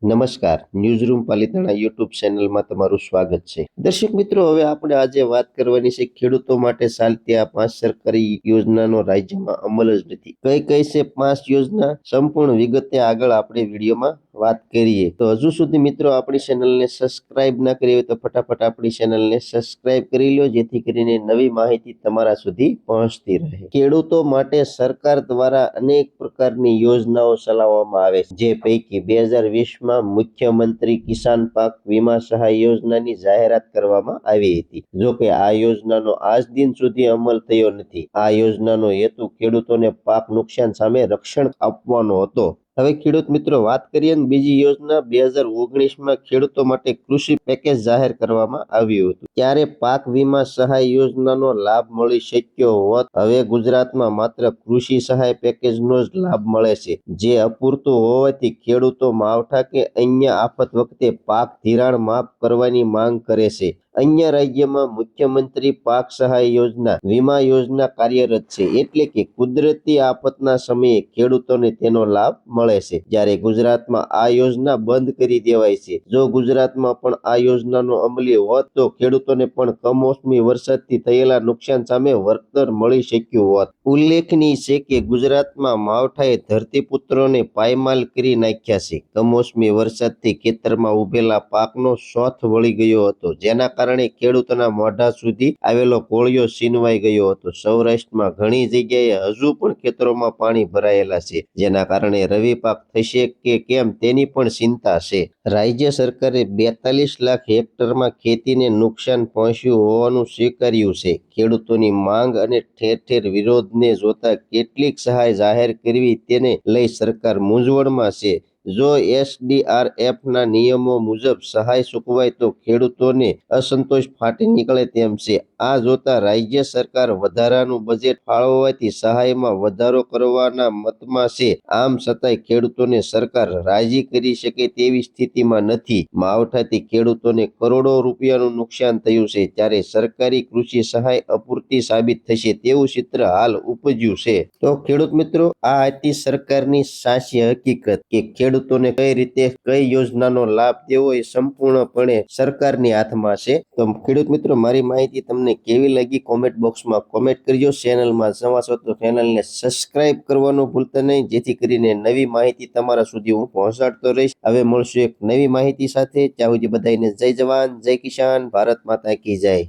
નમસ્કાર, newsroom Palitana YouTube ચેનલમાં તમારું સ્વાગત છે. દર્શક મિત્રો, હવે આપણે આજે વાત કરવાની છે ખેડૂતો માટે ચાલતી આ 5 સરકારી યોજનાનો રાજ્યમાં અમલ જ નથી. કઈ કઈ છે 5 યોજના, સંપૂર્ણ વિગતે આગળ આપણે વિડીયોમાં વાત કરીએ. તો હજુ સુધી મિત્રો આપણી ચેનલને સબસ્ક્રાઇબ ના કરી હોય તો ફટાફટ આપણી ચેનલને સબસ્ક્રાઇબ કરી લો, જેથી કરીને નવી માહિતી તમારા સુધી પહોંચતી રહે. ખેડૂતો માટે સરકાર દ્વારા અનેક પ્રકારની યોજનાઓ ચલાવવામાં આવે છે, જે પૈકી 2020માં મુખ્યમંત્રી કિસાન પાક વીમા સહાય યોજનાની જાહેરાત કરવામાં આવી હતી. જો કે આ યોજનાનો આજ દિન સુધી અમલ થયો નથી. આ યોજનાનો હેતુ ખેડૂતોને પાક નુકસાન સામે રક્ષણ આપવાનો હતો. હવે ખેડૂત મિત્રો વાત કરીએ ને બીજી યોજના 2019માં ખેડૂતો માટે કૃષિ પેકેજ જાહેર કરવામાં આવ્યું હતું. ત્યારે પાક વીમા સહાય યોજનાનો લાભ મળી શક્યો હોત. હવે ગુજરાતમાં માત્ર કૃષિ સહાય પેકેજનો જ લાભ મળે છે, જે અપૂરતું હોવાથી ખેડૂતો માવઠા કે અન્ય આફત વખતે પાક ધિરાણ માફ કરવાની માંગ કરે છે. અન્ય રાજ્યમાં મુખ્યમંત્રી પાક સહાય યોજના વીમા યોજના કાર્યરત છે, એટલે કે કુદરતી આફતના સમયે ખેડૂતોને તેનો લાભ મળે છે, જ્યારે ગુજરાતમાં આ યોજના બંધ કરી દેવાય છે. જો ગુજરાતમાં પણ આ યોજનાનો અમલી હોત તો ખેડૂતોને પણ કમોસમી વરસાદથી થયેલા નુકસાન સામે વળતર મળી શક્યું હોત. ઉલ્લેખનીય છે કે ગુજરાતમાં માવઠાએ ધરતીપુત્રોને પાયમાલ કરી નાખ્યા છે. કમોસમી વરસાદથી ખેતરમાં ઉભેલા પાકનો શોથ વળી ગયો હતો, જેના કારણે ખેડૂતોના મોઢા સુધી આવેલો કોળિયો છીનવાઈ ગયો હતો. સૌરાષ્ટ્રમાં ઘણી જગ્યાએ હજુ પણ ખેતરોમાં પાણી ભરાયેલા છે, જેના કારણે રવિ પાક થશે કે કેમ તેની પણ ચિંતા છે. રાજ્ય સરકારે 42 લાખ હેક્ટરમાં ખેતીને નુકસાન પહોંચ્યું હોવાનું સ્વીકાર્યું છે. ખેડૂતોની માંગ અને ઠેર ઠેર વિરોધને જોતા કેટલીક સહાય જાહેર કરવી તેને લઈ સરકાર મૂંઝવણમાં છે. જો SDRFના નિયમો મુજબ સહાય ચૂકવાય તો ખેડૂતોને અસંતોષ ફાટી નીકળે તેમ છે. આ જોતા રાજ્ય સરકાર વધારાનું બજેટ ફાળવવાથી સહાયમાં વધારો કરવાના મતમાં છે. આમ છતાંય ખેડૂતોને સરકાર રાજી કરી શકે તેવી સ્થિતિમાં નથી. માવઠાથી ખેડૂતોને કરોડો રૂપિયાનું નુકસાન થયું છે, ત્યારે સરકારી કૃષિ સહાય અપૂરતી સાબિત થશે તેવું ચિત્ર હાલ ઉપજ્યું છે. તો ખેડૂત મિત્રો, આ હતી સરકારની સાચી હકીકત કે ખેડૂતોને કઈ રીતે કઈ યોજનાનો લાભ દેવો એ સંપૂર્ણપણે સરકારની હાથમાં છે. તો ખેડૂત મિત્રો, મારી માહિતી તમને કેવી લાગી કોમેન્ટ બોક્સમાં કોમેન્ટ કરજો. ચેનલમાં નવા છો તો ચેનલને સબસ્ક્રાઇબ કરવાનું ભૂલતા નહીં, જેથી કરીને નવી માહિતી તમારા સુધી હું પહોંચાડતો રહીશ. હવે મળશું એક નવી માહિતી સાથે. ત્યાં સુધી બધાને જય જવાન, જય કિસાન, ભારત માતા કી જય.